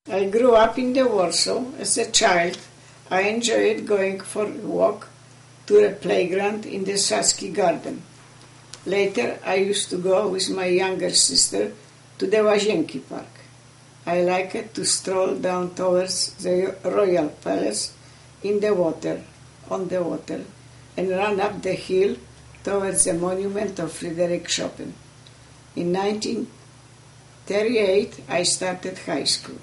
I grew up in the Warsaw. As a child, I enjoyed going for a walk to the playground in the Saski Garden. Later, I used to go with my younger sister to the Łazienki Park. I liked to stroll down towards the Royal Palace on the water, and run up the hill towards the monument of Frederick Chopin. In 1938, I started high school.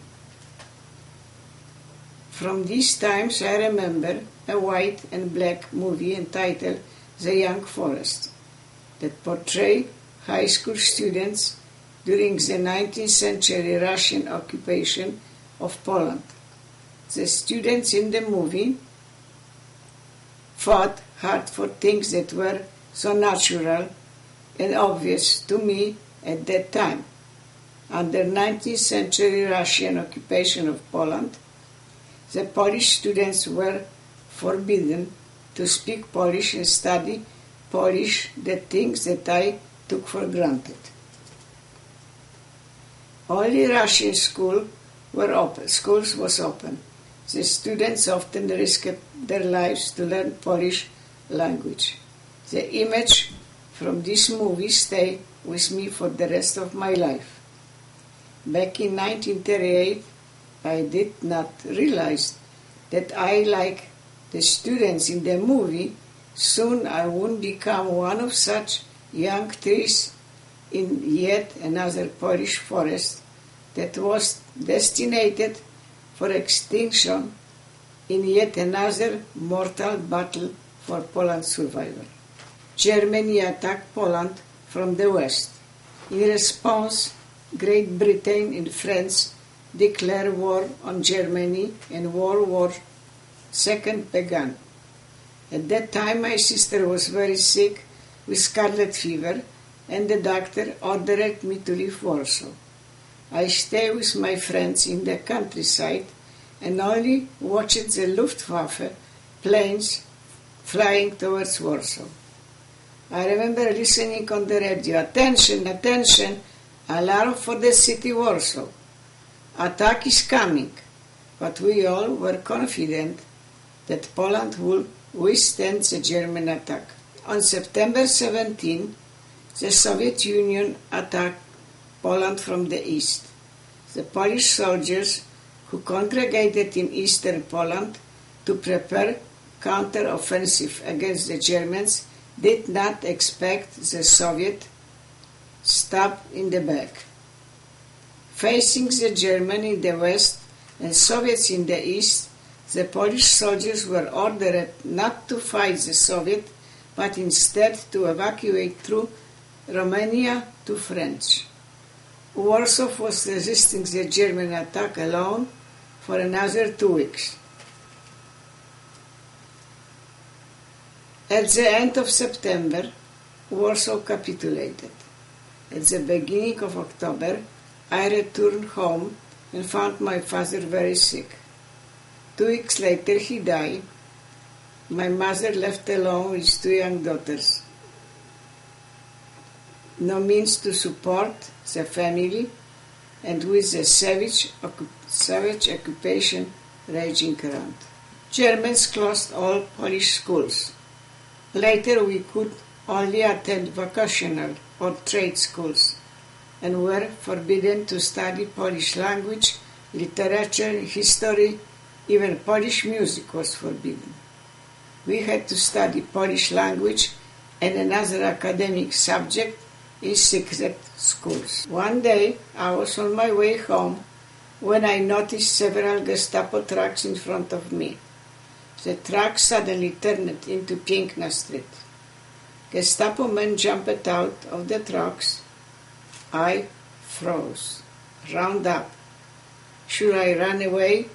From these times, I remember a white and black movie entitled The Young Forest that portrayed high school students during the 19th century Russian occupation of Poland. The students in the movie fought hard for things that were so natural and obvious to me at that time. Under 19th century Russian occupation of Poland, the Polish students were forbidden to speak Polish and study Polish, the things that I took for granted. Only Russian schools was open. The students often risked their lives to learn Polish language. The image from this movie stayed with me for the rest of my life. Back in 1938, I did not realize that I, like the students in the movie, soon I would become one of such young trees in yet another Polish forest that was destined for extinction in yet another mortal battle for Poland's survival. Germany attacked Poland from the west. In response, Great Britain and France declared war on Germany, and World War II began. At that time, my sister was very sick with scarlet fever, and the doctor ordered me to leave Warsaw. I stayed with my friends in the countryside and only watched the Luftwaffe planes flying towards Warsaw. I remember listening on the radio, "Attention, attention, alarm for the city Warsaw. Attack is coming." But we all were confident that Poland would withstand the German attack. On September 17, the Soviet Union attacked Poland from the east. The Polish soldiers who congregated in eastern Poland to prepare counter-offensive against the Germans did not expect the Soviet stab in the back. Facing the Germans in the west and Soviets in the east, the Polish soldiers were ordered not to fight the Soviet, but instead to evacuate through Romania to France. Warsaw was resisting the German attack alone for another 2 weeks. At the end of September, Warsaw capitulated. At the beginning of October, I returned home and found my father very sick. 2 weeks later, he died. My mother left alone with 2 young daughters. No means to support the family, and with the savage occupation raging around. Germans closed all Polish schools. Later we could only attend vocational or trade schools and were forbidden to study Polish language, literature, history, even Polish music was forbidden. We had to study Polish language and another academic subject in secret schools. One day I was on my way home when I noticed several Gestapo trucks in front of me. The truck suddenly turned into Piękna Street. Gestapo men jumped out of the trucks. I froze. Round up. Should I run away?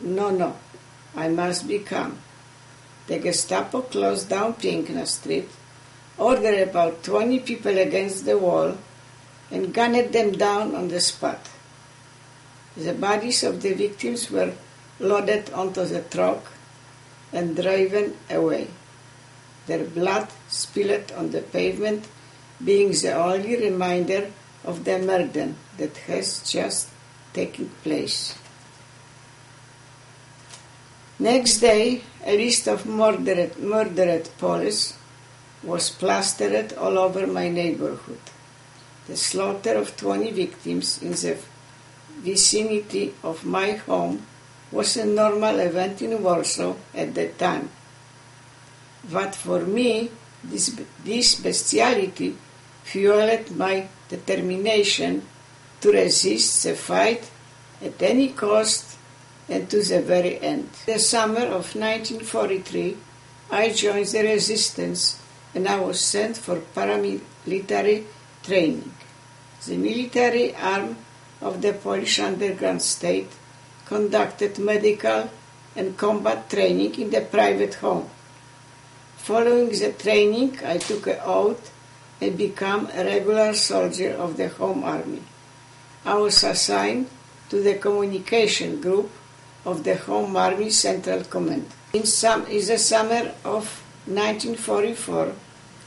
No, I must be calm. The Gestapo closed down Piękna Street, ordered about 20 people against the wall, and gunned them down on the spot. The bodies of the victims were loaded onto the truck and driven away. Their blood spilled on the pavement, being the only reminder of the murder that has just taking place. Next day, a list of murdered Poles was plastered all over my neighborhood. The slaughter of 20 victims in the vicinity of my home was a normal event in Warsaw at that time. But for me, this bestiality fueled my determination to resist the fight at any cost and to the very end. In the summer of 1943, I joined the resistance and I was sent for paramilitary training. The military arm of the Polish underground state conducted medical and combat training in the private home. Following the training, I took an oath and became a regular soldier of the Home Army. I was assigned to the communication group of the Home Army Central Command. In the summer of 1944,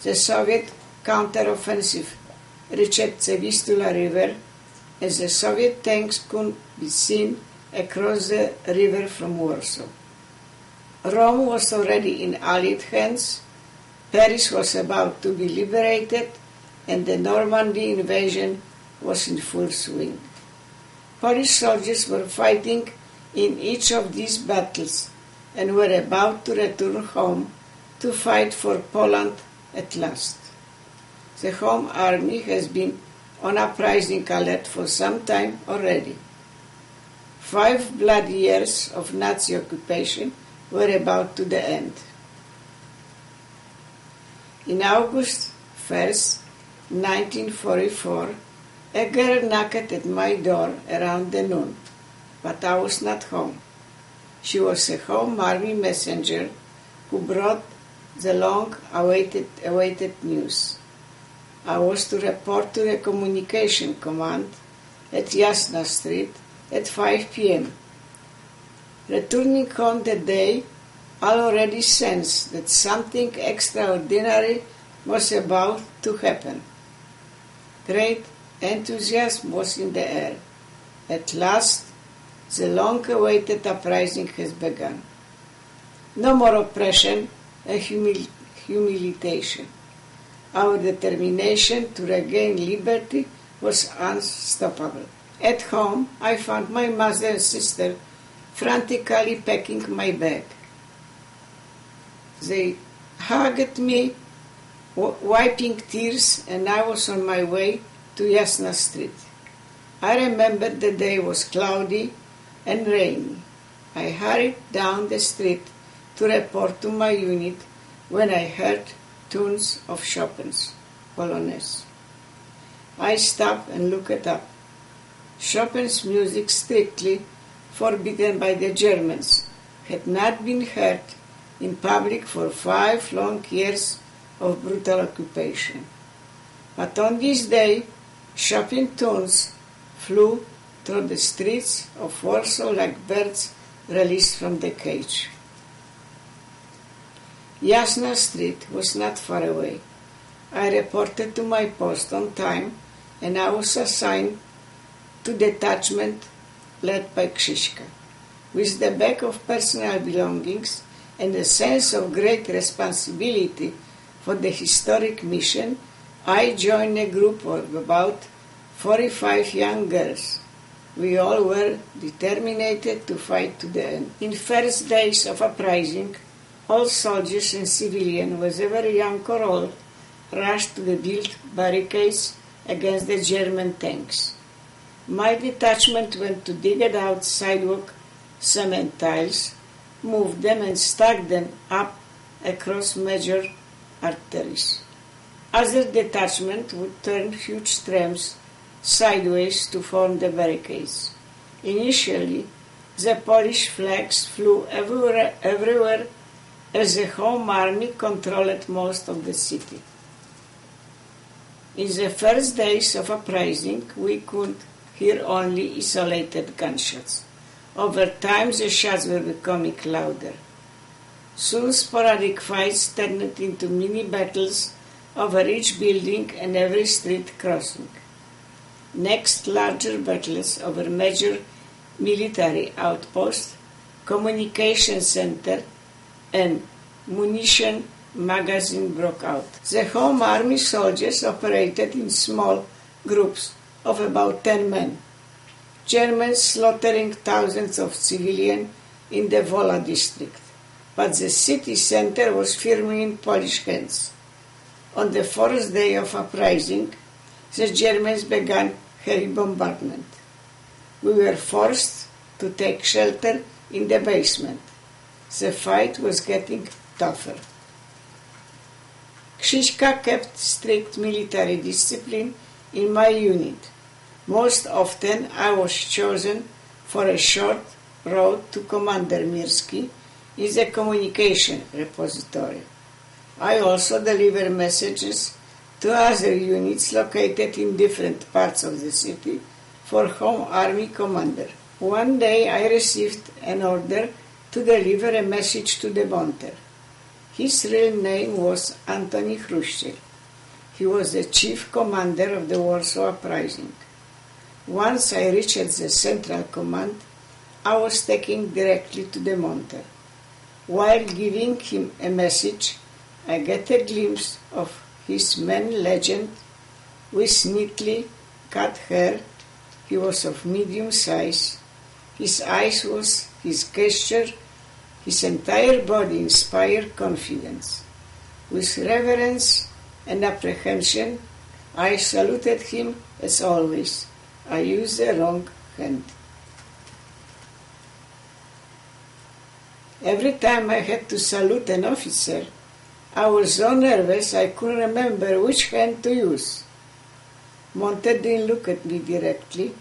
the Soviet counteroffensive reached the Vistula River, as the Soviet tanks could be seen across the river from Warsaw. Rome was already in Allied hands, Paris was about to be liberated, and the Normandy invasion was in full swing. Polish soldiers were fighting in each of these battles and were about to return home to fight for Poland at last. The Home Army has been on Uprising alert for some time already. 5 bloody years of Nazi occupation were about to the end. In August 1st, 1944, a girl knocked at my door around the noon, but I was not home. She was a Home Army messenger who brought the long-awaited news. I was to report to the communication command at Jasna Street at 5 p.m. Returning home that day, I already sensed that something extraordinary was about to happen. Great enthusiasm was in the air. At last, the long-awaited uprising has begun. No more oppression and humiliation. Our determination to regain liberty was unstoppable. At home, I found my mother and sister frantically packing my bag. They hugged me, wiping tears, and I was on my way to Jasna Street. I remember the day was cloudy and rainy. I hurried down the street to report to my unit when I heard tunes of Chopin's Polonaise. I stopped and looked up. Chopin's music, strictly forbidden by the Germans, had not been heard in public for 5 long years of brutal occupation. But on this day, Chopin tunes flew through the streets of Warsaw like birds released from the cage. Jasna Street was not far away. I reported to my post on time, and I was assigned to detachment led by Krzyśka. With the bag of personal belongings and a sense of great responsibility for the historic mission, I joined a group of about 45 young girls. We all were determined to fight to the end. In first days of uprising, all soldiers and civilians, whether young or old, rushed to the built barricades against the German tanks. My detachment went to dig out sidewalk cement tiles, moved them and stacked them up across major arteries. Other detachments would turn huge trams sideways to form the barricades. Initially, the Polish flags flew everywhere as the Home Army controlled most of the city. In the first days of uprising, we could hear only isolated gunshots. Over time, the shots were becoming louder. Soon, sporadic fights turned into mini battles over each building and every street crossing. Next, larger battles over major military outposts, communication center, and munition magazine broke out. The Home Army soldiers operated in small groups of about 10 men. Germans slaughtering thousands of civilians in the Wola district, but the city center was firmly in Polish hands. On the fourth day of Uprising, the Germans began heavy bombardment. We were forced to take shelter in the basement. The fight was getting tougher. Krzyśka kept strict military discipline in my unit. Most often I was chosen for a short road to Commander Milski in the communication repository. I also deliver messages to other units located in different parts of the city for Home Army Commander. One day I received an order to deliver a message to the Monter. His real name was Antoni Hruściel. He was the chief commander of the Warsaw Uprising. Once I reached the central command, I was taken directly to the Monter. While giving him a message, I get a glimpse of his man legend with neatly cut hair. He was of medium size. His eyes was his gesture. His entire body inspired confidence. With reverence and apprehension, I saluted him as always. I used the wrong hand. Every time I had to salute an officer, I was so nervous I couldn't remember which hand to use. Monte didn't look at me directly,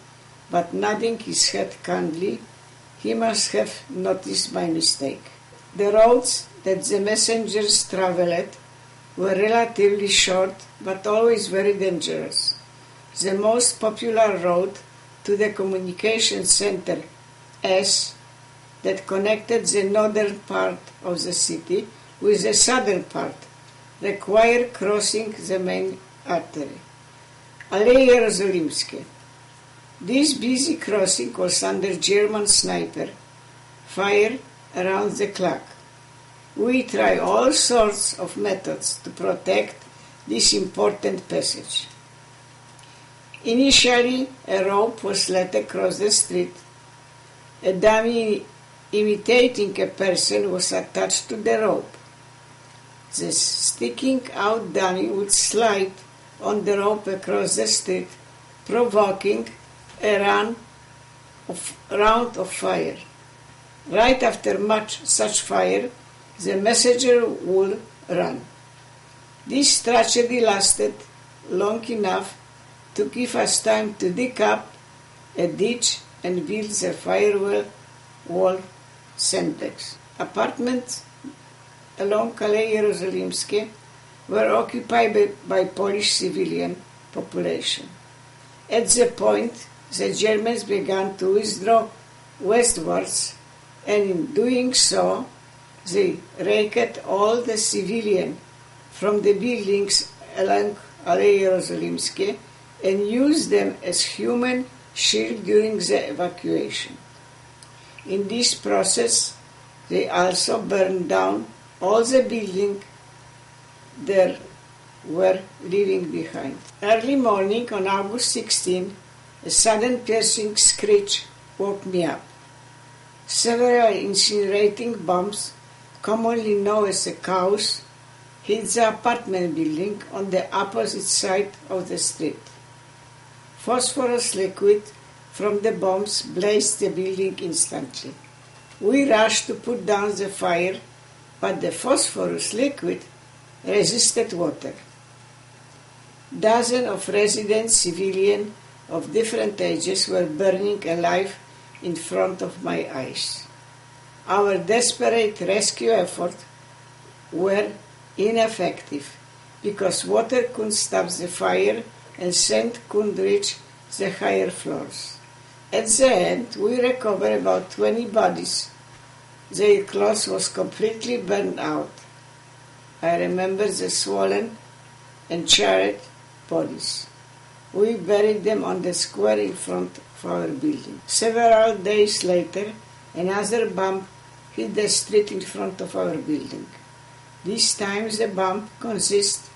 but nodding his head kindly, he must have noticed my mistake. The roads that the messengers traveled were relatively short, but always very dangerous. The most popular road to the communication center, S, that connected the northern part of the city with the southern part, required crossing the main artery. Aleje Jerozolimskie. This busy crossing was under German sniper fire around the clock. We try all sorts of methods to protect this important passage. Initially, a rope was let across the street. A dummy imitating a person was attached to the rope. The sticking out dummy would slide on the rope across the street, provoking a round of fire. Right after much such fire, the messenger would run. This tragedy lasted long enough to give us time to dig up a ditch and build the firewall wall syntax. Apartments along Aleje Jerozolimskie were occupied by Polish civilian population. At the point, the Germans began to withdraw westwards, and in doing so, they raked all the civilians from the buildings along Aleje Jerozolimskie and used them as human shield during the evacuation. In this process, they also burned down all the buildings they were leaving behind. Early morning on August 16, a sudden piercing screech woke me up. Several incinerating bombs, commonly known as cows, hit the apartment building on the opposite side of the street. Phosphorus liquid from the bombs blazed the building instantly. We rushed to put down the fire, but the phosphorus liquid resisted water. Dozens of resident civilians of different ages were burning alive in front of my eyes. Our desperate rescue efforts were ineffective because water couldn't stop the fire and scent couldn't reach the higher floors. At the end, we recovered about 20 bodies. Their clothes was completely burned out. I remember the swollen and charred bodies. We buried them on the square in front of our building. Several days later, another bomb hit the street in front of our building. This time the bomb consists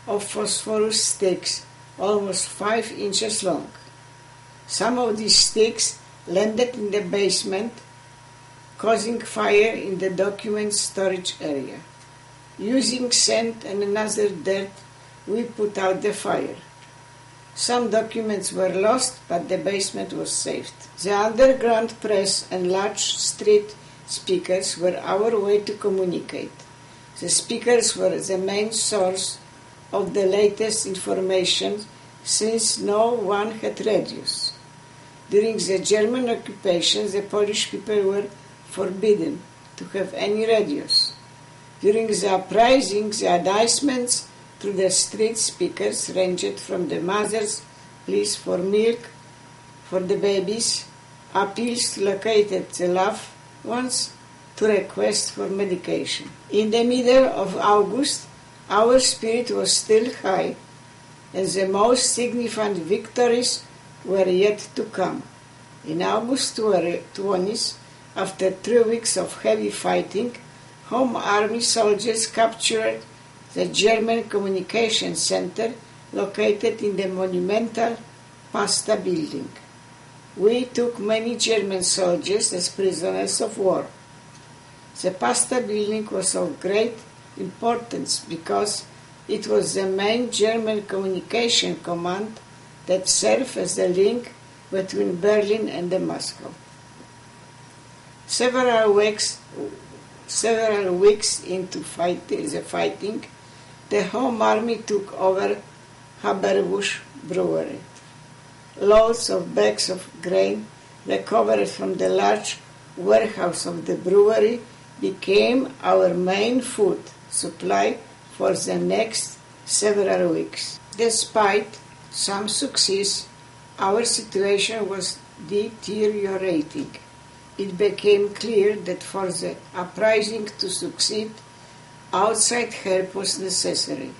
of phosphorus sticks almost 5 inches long. Some of these sticks landed in the basement, causing fire in the document storage area. Using sand and another dirt, we put out the fire. Some documents were lost, but the basement was saved. The underground press and large street speakers were our way to communicate. The speakers were the main source of the latest information, since no one had radios. During the German occupation, the Polish people were forbidden to have any radios. During the Uprising, the announcements through the street speakers ranged from the mothers' pleas for milk for the babies, appeals to locate the loved ones, to requests for medication. In the middle of August, our spirit was still high, and the most significant victories were yet to come. In August 20th, after 3 weeks of heavy fighting, Home Army soldiers captured the German Communication Center located in the monumental Pasta building. We took many German soldiers as prisoners of war. The Pasta building was of great importance because it was the main German communication command that served as the link between Berlin and Moscow. Several weeks into the fighting, the Home Army took over Haberbusch Brewery. Loads of bags of grain recovered from the large warehouse of the brewery became our main food supply for the next several weeks. Despite some success, our situation was deteriorating. It became clear that for the uprising to succeed, outside help was necessary.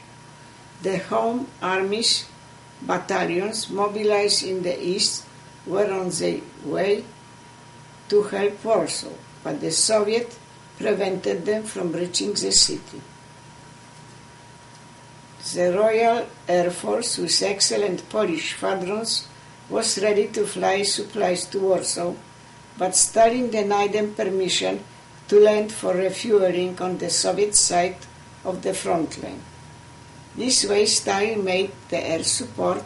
The Home Army's battalions mobilized in the east were on their way to help Warsaw, but the Soviets prevented them from reaching the city. The Royal Air Force, with excellent Polish squadrons, was ready to fly supplies to Warsaw, but Stalin denied them permission to land for refueling on the Soviet side of the front line. This way, Stalin made the air support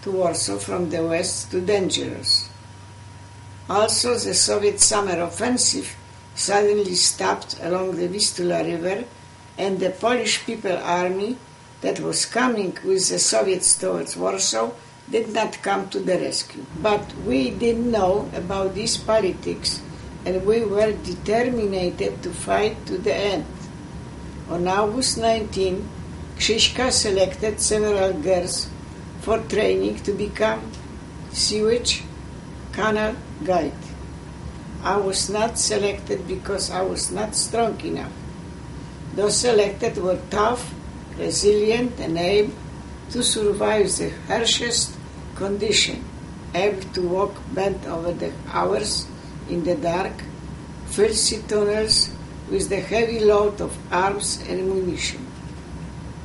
to Warsaw from the west too dangerous. Also, the Soviet summer offensive suddenly stopped along the Vistula River, and the Polish People Army that was coming with the Soviets towards Warsaw did not come to the rescue. But we didn't know about these politics, and we were determined to fight to the end. On August 19, Krzyśka selected several girls for training to become sewage canal guide. I was not selected because I was not strong enough. Those selected were tough, resilient, and able to survive the harshest condition, able to walk bent over the hours in the dark, filthy tunnels with the heavy load of arms and ammunition.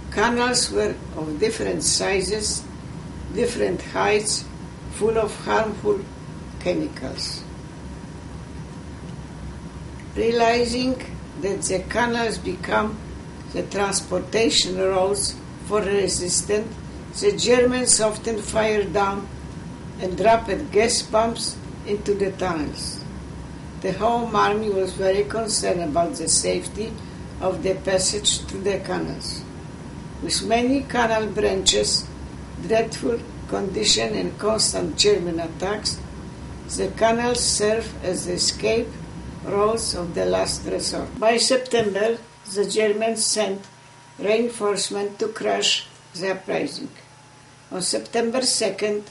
Canals were of different sizes, different heights, full of harmful chemicals. Realizing that the canals become the transportation roads for resistance, the Germans often fired down and dropped gas bombs into the tunnels. The Home Army was very concerned about the safety of the passage through the canals. With many canal branches, dreadful condition and constant German attacks, the canals served as the escape roads of the last resort. By September, the Germans sent reinforcements to crush the uprising. On September 2nd,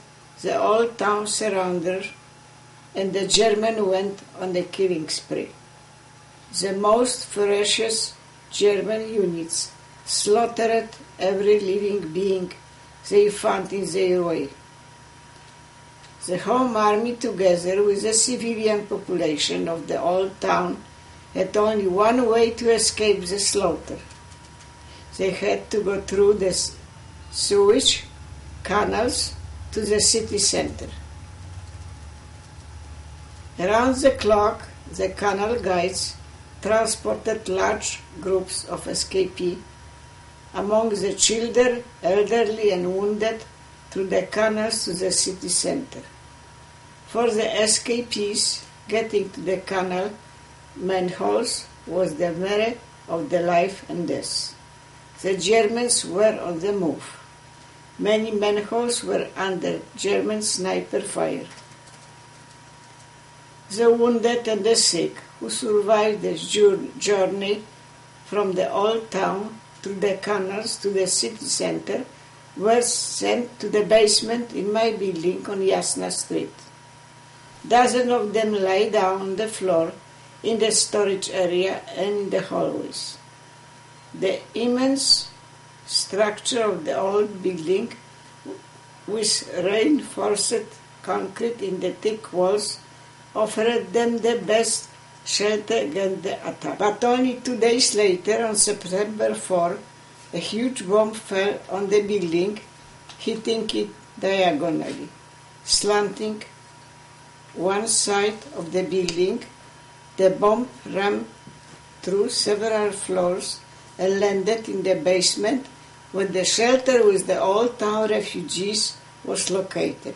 the old town surrendered, and the Germans went on a killing spree. The most ferocious German units slaughtered every living being they found in their way. The Home Army, together with the civilian population of the old town, had only one way to escape the slaughter. They had to go through the sewage canals to the city center. Around the clock, the canal guides transported large groups of escapees, among the children, elderly and wounded, through the canals to the city center. For the escapees, getting to the canal manholes was the matter of the life and death. The Germans were on the move. Many manholes were under German sniper fire. The wounded and the sick who survived the journey from the old town through the canals to the city center were sent to the basement in my building on Jasna Street. Dozens of them lay down on the floor in the storage area and in the hallways. The immense structure of the old building, with reinforced concrete in the thick walls, offered them the best shelter against the attack. But only 2 days later, on September 4, a huge bomb fell on the building, hitting it diagonally, slanting one side of the building. The bomb rammed through several floors and landed in the basement where the shelter with the old town refugees was located.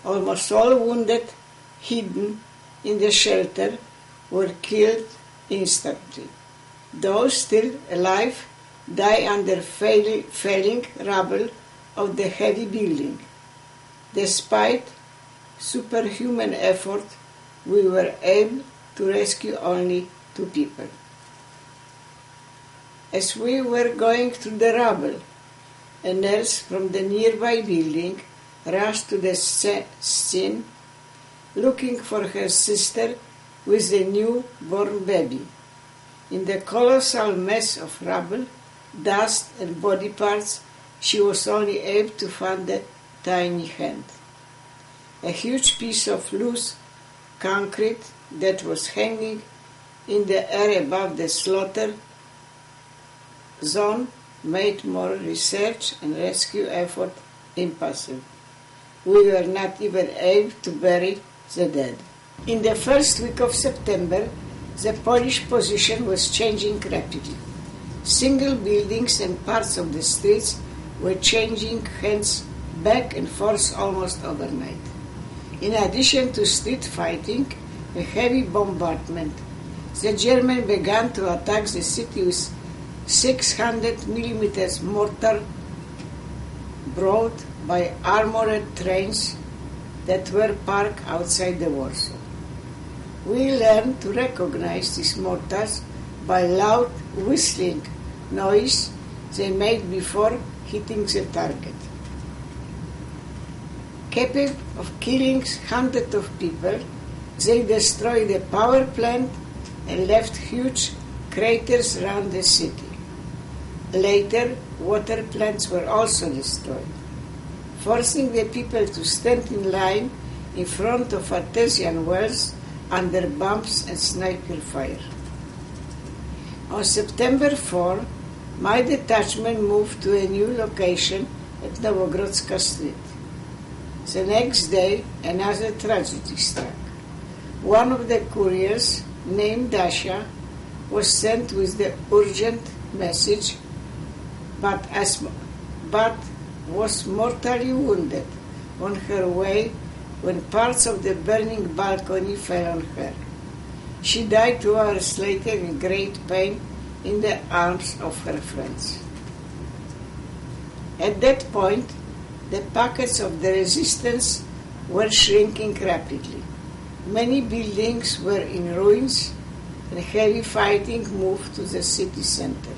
Almost all wounded hidden in the shelter were killed instantly. Those still alive died under failing rubble of the heavy building. Despite superhuman effort, we were able to rescue only 2 people. As we were going through the rubble, a nurse from the nearby building rushed to the scene looking for her sister with a newborn baby. In the colossal mess of rubble, dust and body parts, she was only able to find a tiny hand. A huge piece of loose concrete that was hanging in the air above the slaughter zone made more research and rescue effort impossible. We were not even able to bury the dead. In the first week of September, the Polish position was changing rapidly. Single buildings and parts of the streets were changing hands back and forth almost overnight. In addition to street fighting, a heavy bombardment, the Germans began to attack the city with 600 mm mortar brought by armored trains that were parked outside the Warsaw. We learned to recognize these mortars by loud whistling noise they made before hitting the target. Capable of killing hundreds of people, they destroyed the power plant and left huge craters around the city. Later, water plants were also destroyed, forcing the people to stand in line in front of artesian wells under bombs and sniper fire. On September 4, my detachment moved to a new location at Nowogrodzka Street. The next day, another tragedy struck. One of the couriers, named Dasha, was sent with the urgent message, but was mortally wounded on her way when parts of the burning balcony fell on her. She died 2 hours later in great pain in the arms of her friends. At that point, the pockets of the resistance were shrinking rapidly. Many buildings were in ruins, and heavy fighting moved to the city center.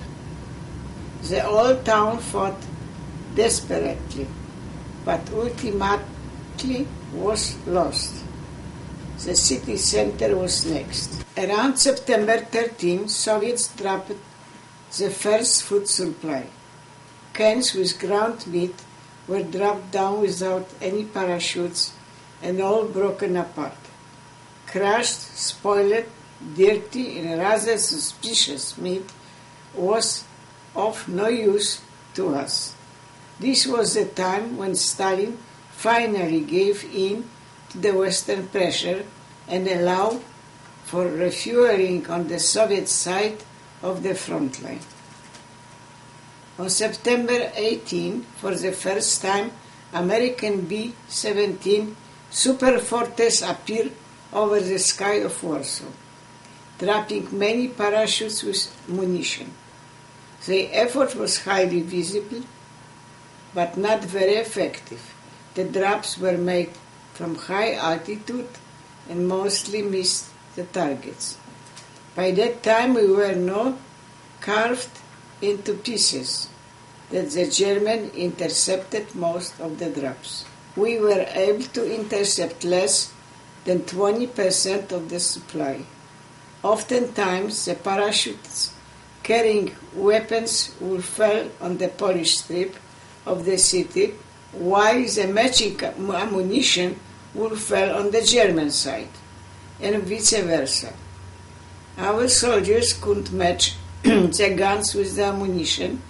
The old town fought desperately, but ultimately was lost. The city center was next. Around September 13, Soviets dropped the first food supply. Cans with ground meat were dropped down without any parachutes and all broken apart. Crushed, spoiled, dirty, and rather suspicious meat was of no use to us. This was the time when Stalin finally gave in to the Western pressure and allowed for refueling on the Soviet side of the front line. On September 18, for the first time, American B-17 Superfortress appeared over the sky of Warsaw, dropping many parachutes with munition. The effort was highly visible, but not very effective. The drops were made from high altitude and mostly missed the targets. By that time we were not carved into pieces, that the German intercepted most of the drops. We were able to intercept less than 20% of the supply. Oftentimes the parachutes carrying weapons would fall on the Polish strip of the city, while the matching ammunition would fall on the German side, and vice versa. Our soldiers couldn't match the guns with the ammunition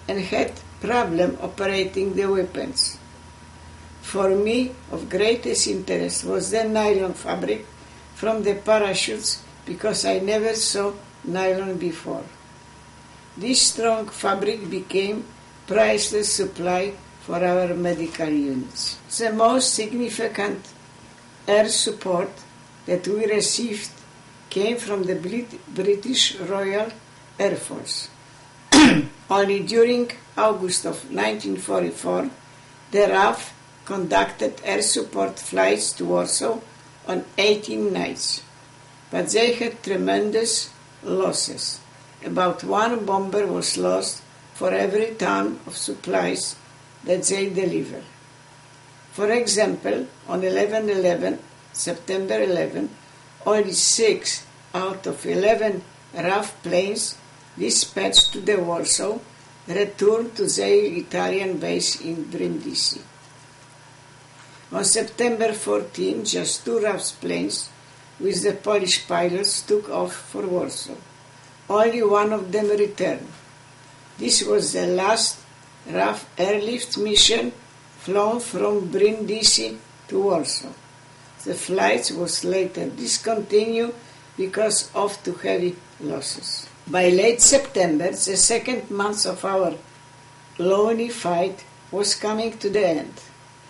and had problem operating the weapons. For me, of greatest interest was the nylon fabric from the parachutes because I never saw nylon before. This strong fabric became priceless supply for our medical units. The most significant air support that we received came from the British Royal Air Force. Only during August of 1944, the RAF conducted air support flights to Warsaw on 18 nights, but they had tremendous losses. About one bomber was lost for every ton of supplies that they delivered. For example, on September 11, only 6 out of 11 RAF planes dispatched to the Warsaw returned to their Italian base in Brindisi. On September 14, just 2 RAF planes with the Polish pilots took off for Warsaw. Only one of them returned. This was the last RAF airlift mission flown from Brindisi to Warsaw. The flight was later discontinued because of too heavy losses. By late September, the second month of our lonely fight was coming to the end.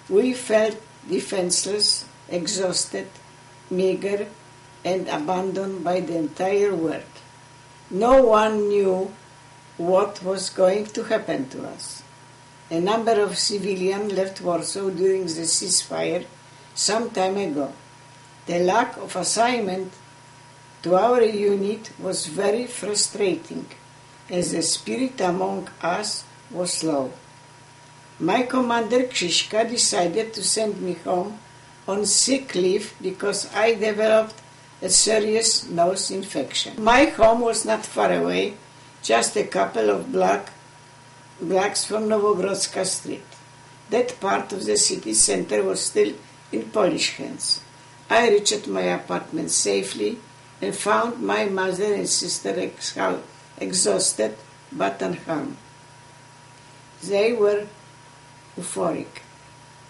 We felt defenseless, exhausted, meager, and abandoned by the entire world. No one knew what was going to happen to us. A number of civilians left Warsaw during the ceasefire some time ago. The lack of assignment to our unit was very frustrating, as the spirit among us was low. My commander Krzyśka decided to send me home on sick leave because I developed a serious nose infection. My home was not far away, just a couple of blocks from Nowogrodzka Street. That part of the city center was still in Polish hands. I reached my apartment safely and found my mother and sister exhausted but unharmed. They were euphoric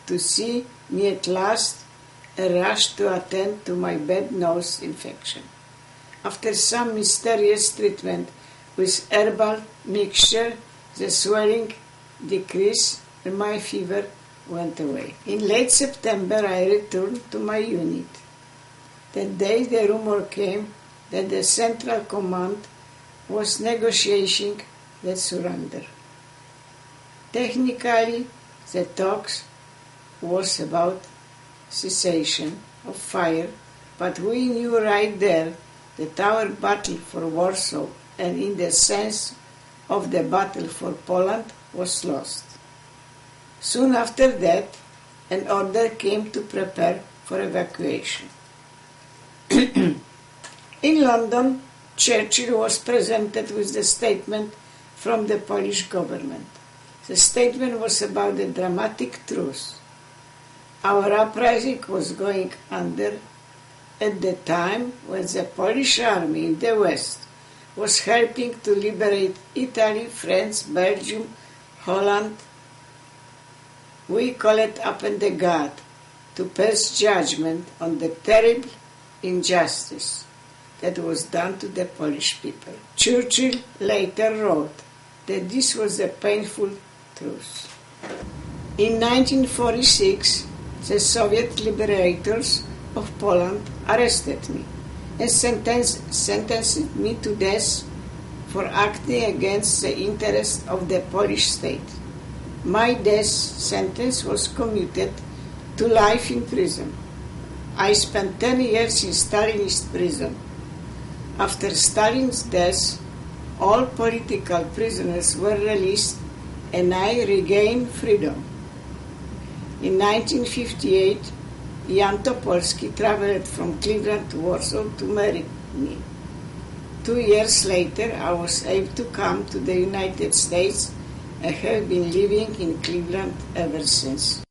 to see me at last and rushed to attend to my bad nose infection. After some mysterious treatment with herbal mixture, the swelling decreased and my fever went away. In late September, I returned to my unit. That day the rumor came that the Central Command was negotiating the surrender. Technically, the talks was about cessation of fire, but we knew right there that our battle for Warsaw and in the sense of the battle for Poland was lost. Soon after that, an order came to prepare for evacuation. In London, Churchill was presented with the statement from the Polish government. The statement was about the dramatic truth. Our uprising was going under at the time when the Polish army in the West was helping to liberate Italy, France, Belgium, Holland. We called upon the God to pass judgment on the terrible injustice that was done to the Polish people. Churchill later wrote that this was a painful truth. In 1946, the Soviet liberators of Poland arrested me and sentenced me to death for acting against the interests of the Polish state. My death sentence was commuted to life in prison. I spent 10 years in Stalinist prison. After Stalin's death, all political prisoners were released and I regained freedom. In 1958, Jan Topolsky traveled from Cleveland to Warsaw to marry me. 2 years later, I was able to come to the United States and have been living in Cleveland ever since.